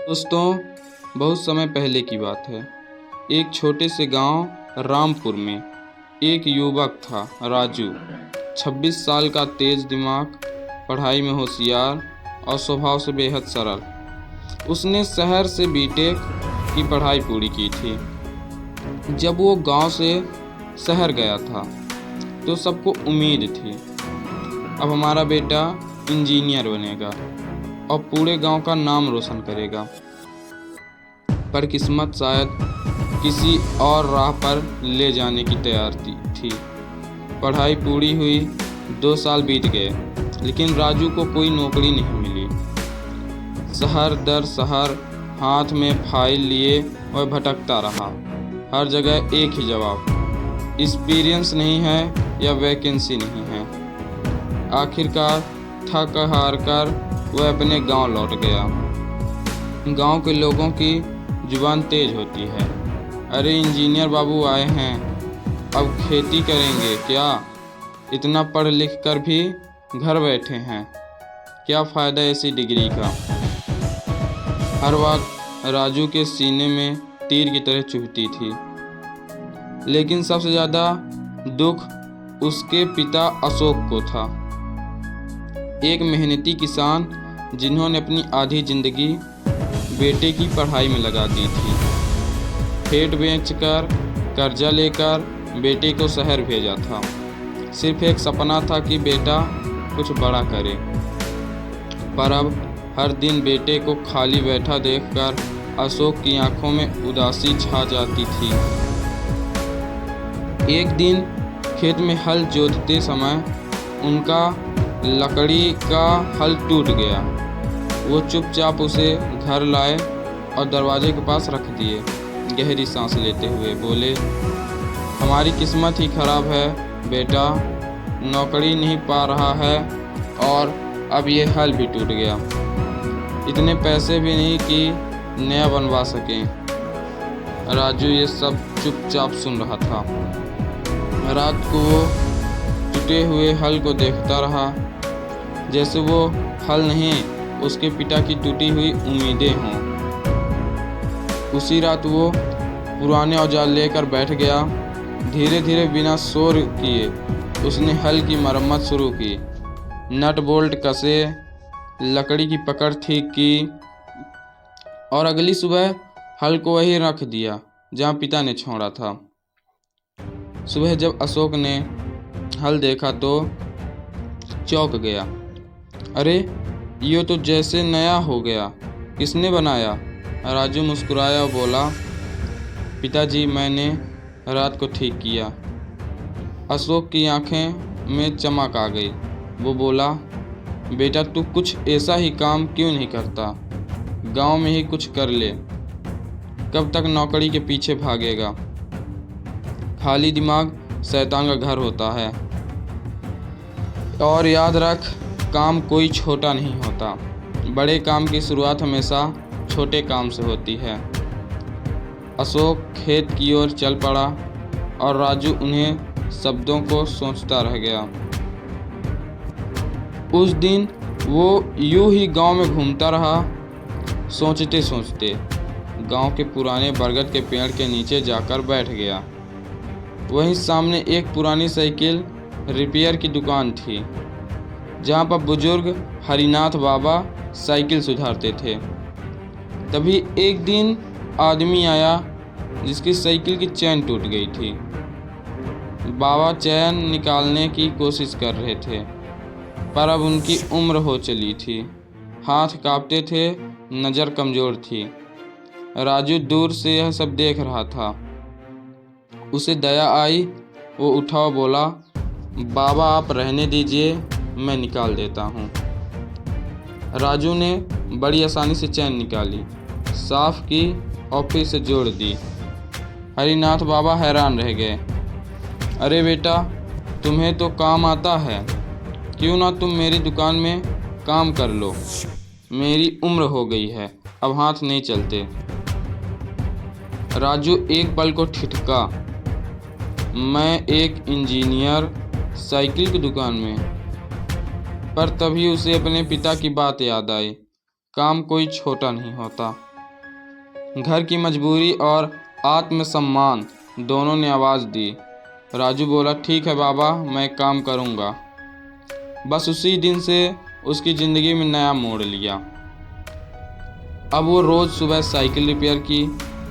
दोस्तों, बहुत समय पहले की बात है। एक छोटे से गांव रामपुर में एक युवक था, राजू। 26 साल का, तेज दिमाग, पढ़ाई में होशियार और स्वभाव से बेहद सरल। उसने शहर से बीटेक की पढ़ाई पूरी की थी। जब वो गांव से शहर गया था तो सबको उम्मीद थी, अब हमारा बेटा इंजीनियर बनेगा और पूरे गांव का नाम रोशन करेगा। पर किस्मत शायद किसी और राह पर ले जाने की तैयार थी। पढ़ाई पूरी हुई, 2 साल बीत गए, लेकिन राजू को कोई नौकरी नहीं मिली। शहर दर शहर हाथ में फाइल लिए वह भटकता रहा। हर जगह एक ही जवाब, एक्सपीरियंस नहीं है या वैकेंसी नहीं है। आखिरकार थक हार कर वह अपने गांव लौट गया। गांव के लोगों की जुबान तेज होती है, अरे इंजीनियर बाबू आए हैं, अब खेती करेंगे क्या? इतना पढ़ लिख कर भी घर बैठे हैं, क्या फ़ायदा ऐसी डिग्री का? हर बात राजू के सीने में तीर की तरह चुभती थी। लेकिन सबसे ज़्यादा दुख उसके पिता अशोक को था। एक मेहनती किसान जिन्होंने अपनी आधी जिंदगी बेटे की पढ़ाई में लगा दी थी। खेत बेचकर, कर्जा लेकर बेटे को शहर भेजा था। सिर्फ एक सपना था कि बेटा कुछ बड़ा करे। पर अब हर दिन बेटे को खाली बैठा देखकर अशोक की आंखों में उदासी छा जाती थी। एक दिन खेत में हल जोतते समय उनका लकड़ी का हल टूट गया। वो चुपचाप उसे घर लाए और दरवाजे के पास रख दिए। गहरी सांस लेते हुए बोले, हमारी किस्मत ही खराब है बेटा, नौकरी नहीं पा रहा है और अब ये हल भी टूट गया। इतने पैसे भी नहीं कि नया बनवा सकें। राजू ये सब चुपचाप सुन रहा था। रात को वो टूटे हुए हल को देखता रहा, जैसे वो हल नहीं, उसके पिता की टूटी हुई उम्मीदें हों। उसी रात वो पुराने औजार लेकर बैठ गया। धीरे धीरे बिना शोर किए उसने हल की मरम्मत शुरू की। नट बोल्ट कसे, लकड़ी की पकड़ ठीक की और अगली सुबह हल को वहीं रख दिया जहाँ पिता ने छोड़ा था। सुबह जब अशोक ने हल देखा तो चौंक गया। अरे ये तो जैसे नया हो गया, किसने बनाया? राजू मुस्कुराया और बोला, पिताजी, मैंने रात को ठीक किया। अशोक की आंखें में चमक आ गई। वो बोला, बेटा तू कुछ ऐसा ही काम क्यों नहीं करता? गांव में ही कुछ कर ले। कब तक नौकरी के पीछे भागेगा? खाली दिमाग शैतान का घर होता है। और याद रख, काम कोई छोटा नहीं होता। बड़े काम की शुरुआत हमेशा छोटे काम से होती है। अशोक खेत की ओर चल पड़ा और राजू उन्हें शब्दों को सोचता रह गया। उस दिन वो यूं ही गांव में घूमता रहा, सोचते सोचते गांव के पुराने बरगद के पेड़ के नीचे जाकर बैठ गया। वहीं सामने एक पुरानी साइकिल रिपेयर की दुकान थी, जहां पर बुजुर्ग हरिनाथ बाबा साइकिल सुधारते थे। तभी एक दिन आदमी आया जिसकी साइकिल की चैन टूट गई थी। बाबा चैन निकालने की कोशिश कर रहे थे, पर अब उनकी उम्र हो चली थी। हाथ कांपते थे, नज़र कमज़ोर थी। राजू दूर से यह सब देख रहा था। उसे दया आई। वो उठा और बोला, बाबा आप रहने दीजिए, मैं निकाल देता हूँ। राजू ने बड़ी आसानी से चैन निकाली, साफ की और फिर से जोड़ दी। हरिनाथ बाबा हैरान रह गए। अरे बेटा, तुम्हें तो काम आता है, क्यों ना तुम मेरी दुकान में काम कर लो? मेरी उम्र हो गई है, अब हाथ नहीं चलते। राजू एक पल को ठिठका, मैं एक इंजीनियर, साइकिल की दुकान में? पर तभी उसे अपने पिता की बात याद आई, काम कोई छोटा नहीं होता। घर की मजबूरी और आत्मसम्मान दोनों ने आवाज़ दी। राजू बोला, ठीक है बाबा, मैं काम करूँगा। बस उसी दिन से उसकी ज़िंदगी में नया मोड़ लिया। अब वो रोज़ सुबह साइकिल रिपेयर की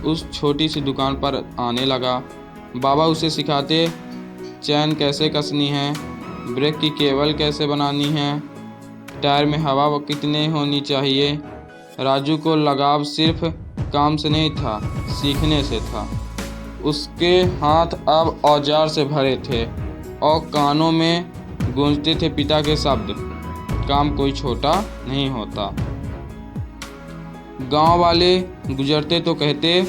उस छोटी सी दुकान पर आने लगा। बाबा उसे सिखाते चैन कैसे कसनी है, ब्रेक की केबल कैसे बनानी है, टायर में हवा कितनी होनी चाहिए। राजू को लगाव सिर्फ काम से नहीं था, सीखने से था। उसके हाथ अब औजार से भरे थे और कानों में गूंजते थे पिता के शब्द, काम कोई छोटा नहीं होता। गांव वाले गुजरते तो कहते,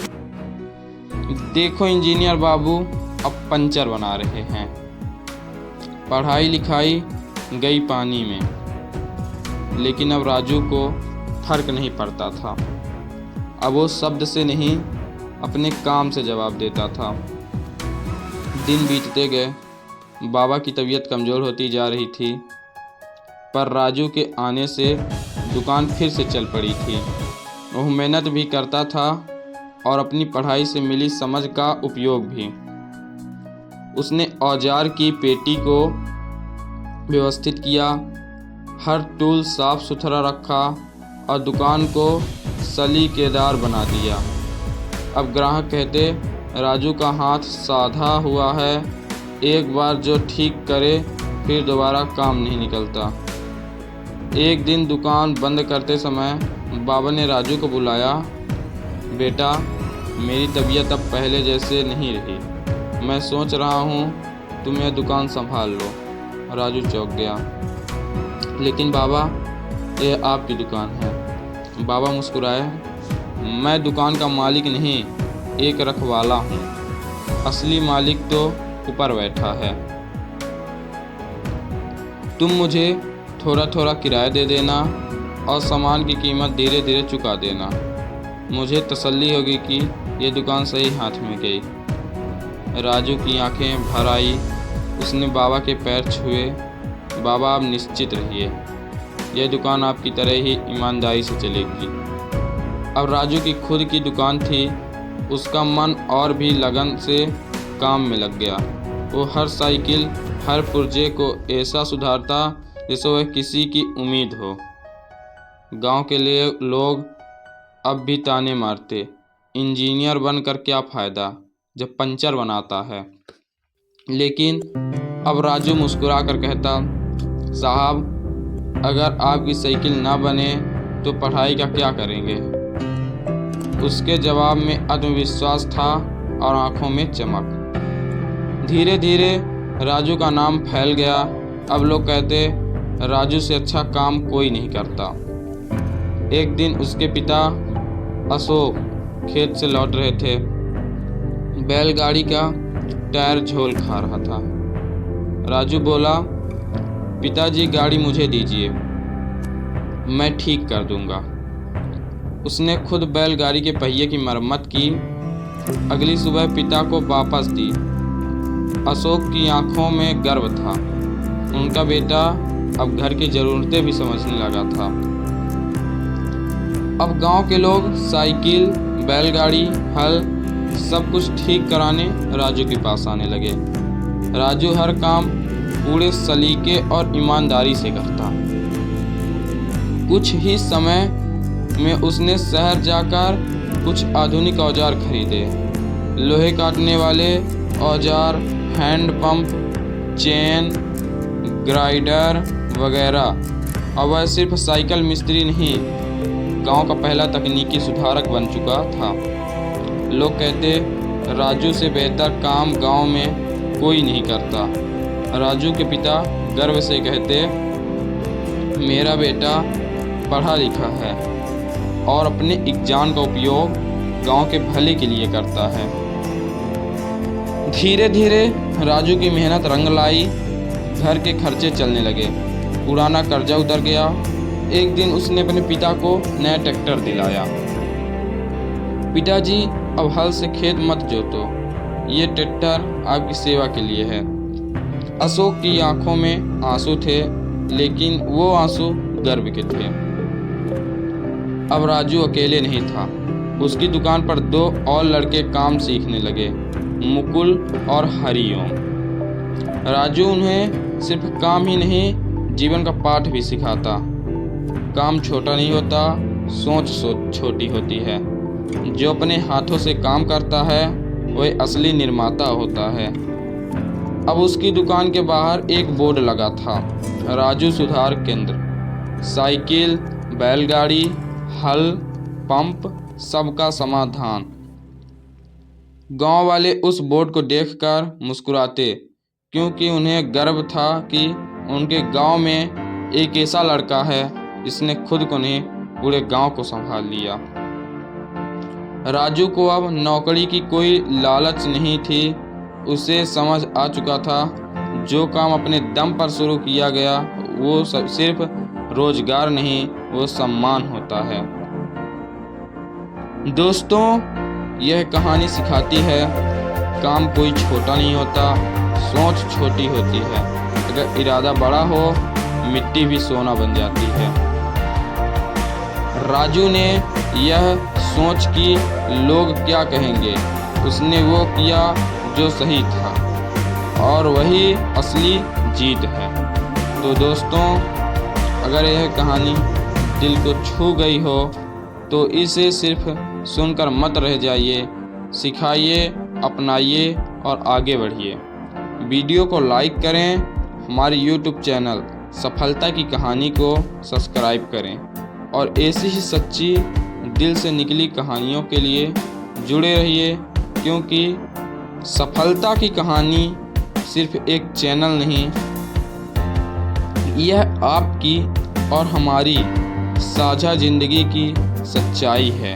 देखो इंजीनियर बाबू अब पंचर बना रहे हैं। पढ़ाई लिखाई गई पानी में। लेकिन अब राजू को फर्क नहीं पड़ता था। अब वो शब्द से नहीं, अपने काम से जवाब देता था। दिन बीतते गए, बाबा की तबीयत कमज़ोर होती जा रही थी, पर राजू के आने से दुकान फिर से चल पड़ी थी। वह मेहनत भी करता था और अपनी पढ़ाई से मिली समझ का उपयोग भी। उसने औजार की पेटी को व्यवस्थित किया, हर टूल साफ सुथरा रखा और दुकान को सलीकेदार बना दिया। अब ग्राहक कहते, राजू का हाथ साधा हुआ है, एक बार जो ठीक करे फिर दोबारा काम नहीं निकलता। एक दिन दुकान बंद करते समय बाबा ने राजू को बुलाया, बेटा मेरी तबीयत अब पहले जैसे नहीं रही, मैं सोच रहा हूँ तुम यह दुकान संभाल लो। राजू चौंक गया, लेकिन बाबा यह आपकी दुकान है। बाबा मुस्कुराए, मैं दुकान का मालिक नहीं, एक रखवाला हूँ, असली मालिक तो ऊपर बैठा है। तुम मुझे थोड़ा थोड़ा किराया दे देना और सामान की कीमत धीरे धीरे चुका देना। मुझे तसल्ली होगी कि ये दुकान सही हाथ में गई। राजू की आंखें भर आई। उसने बाबा के पैर छुए। बाबा आप निश्चित रहिए, यह दुकान आपकी तरह ही ईमानदारी से चलेगी। अब राजू की खुद की दुकान थी। उसका मन और भी लगन से काम में लग गया। वो हर साइकिल, हर पुर्जे को ऐसा सुधारता जैसे वह किसी की उम्मीद हो। गांव के लिए लोग अब भी ताने मारते, इंजीनियर बनकर क्या फ़ायदा जब पंचर बनाता है। लेकिन अब राजू मुस्कुरा कर कहता, साहब अगर आपकी साइकिल ना बने तो पढ़ाई का क्या करेंगे। उसके जवाब में आत्मविश्वास था और आंखों में चमक। धीरे धीरे राजू का नाम फैल गया। अब लोग कहते, राजू से अच्छा काम कोई नहीं करता। एक दिन उसके पिता अशोक खेत से लौट रहे थे। बैलगाड़ी का टायर झोल खा रहा था। राजू बोला, पिताजी गाड़ी मुझे दीजिए, मैं ठीक कर दूंगा। उसने खुद बैलगाड़ी के पहिए की मरम्मत की। अगली सुबह पिता को वापस दी। अशोक की आंखों में गर्व था। उनका बेटा अब घर की ज़रूरतें भी समझने लगा था। अब गांव के लोग साइकिल, बैलगाड़ी, हल सब कुछ ठीक कराने राजू के पास आने लगे। राजू हर काम पूरे सलीके और ईमानदारी से करता। कुछ ही समय में उसने शहर जाकर कुछ आधुनिक औजार खरीदे। लोहे काटने वाले औजार, हैंड पंप, चेन, ग्राइंडर वगैरह। अब वह सिर्फ साइकिल मिस्त्री नहीं, गांव का पहला तकनीकी सुधारक बन चुका था। लोग कहते, राजू से बेहतर काम गांव में कोई नहीं करता। राजू के पिता गर्व से कहते, मेरा बेटा पढ़ा लिखा है और अपने ज्ञान का उपयोग गांव के भले के लिए करता है। धीरे धीरे राजू की मेहनत रंग लाई। घर के खर्चे चलने लगे, पुराना कर्जा उतर गया। एक दिन उसने अपने पिता को नया ट्रैक्टर दिलाया। पिताजी अब हल से खेत मत जोतो, ये ट्रैक्टर आपकी सेवा के लिए है। अशोक की आंखों में आंसू थे, लेकिन वो आंसू गर्व के थे। अब राजू अकेले नहीं था, उसकी दुकान पर 2 और लड़के काम सीखने लगे, मुकुल और हरिओम। राजू उन्हें सिर्फ काम ही नहीं, जीवन का पाठ भी सिखाता। काम छोटा नहीं होता, सोच छोटी होती है। जो अपने हाथों से काम करता है वह असली निर्माता होता है। अब उसकी दुकान के बाहर एक बोर्ड लगा था, राजू सुधार केंद्र। साइकिल, बैलगाड़ी, हल, पंप, सबका समाधान। गांव वाले उस बोर्ड को देखकर मुस्कुराते, क्योंकि उन्हें गर्व था कि उनके गांव में एक ऐसा लड़का है जिसने खुद को नहीं, पूरे गांव को संभाल लिया। राजू को अब नौकरी की कोई लालच नहीं थी। उसे समझ आ चुका था, जो काम अपने दम पर शुरू किया गया वो सिर्फ रोजगार नहीं, वो सम्मान होता है। दोस्तों, यह कहानी सिखाती है, काम कोई छोटा नहीं होता, सोच छोटी होती है। अगर इरादा बड़ा हो, मिट्टी भी सोना बन जाती है। राजू ने यह सोच कि लोग क्या कहेंगे, उसने वो किया जो सही था, और वही असली जीत है। तो दोस्तों, अगर यह कहानी दिल को छू गई हो तो इसे सिर्फ सुनकर मत रह जाइए, सिखाइए, अपनाइए और आगे बढ़िए। वीडियो को लाइक करें, हमारे YouTube चैनल सफलता की कहानी को सब्सक्राइब करें और ऐसी ही सच्ची दिल से निकली कहानियों के लिए जुड़े रहिए, क्योंकि सफलता की कहानी सिर्फ एक चैनल नहीं, यह आपकी और हमारी साझा जिंदगी की सच्चाई है।